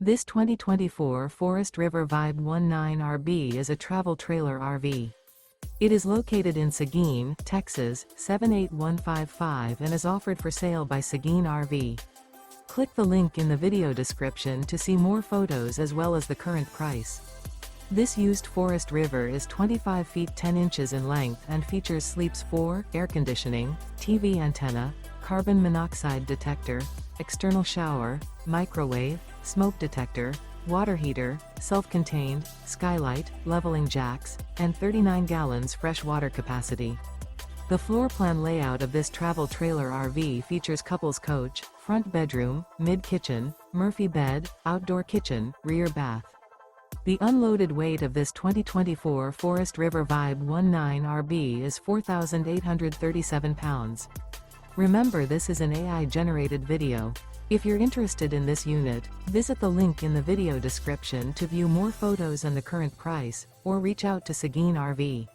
This 2024 Forest River Vibe 19RB is a travel trailer RV. It is located in Seguin, Texas, 78155 and is offered for sale by Seguin RV. Click the link in the video description to see more photos as well as the current price. This used Forest River is 25 feet 10 inches in length and features sleeps 4, air conditioning, TV antenna, carbon monoxide detector, external shower, microwave, smoke detector, water heater, self-contained, skylight, leveling jacks, and 39 gallons fresh water capacity. The floor plan layout of this travel trailer RV features couples coach, front bedroom, mid-kitchen, Murphy bed, outdoor kitchen, rear bath. The unloaded weight of this 2024 Forest River Vibe 19RB is 4,837 pounds. Remember, this is an AI-generated video. If you're interested in this unit, visit the link in the video description to view more photos and the current price, or reach out to Seguin RV.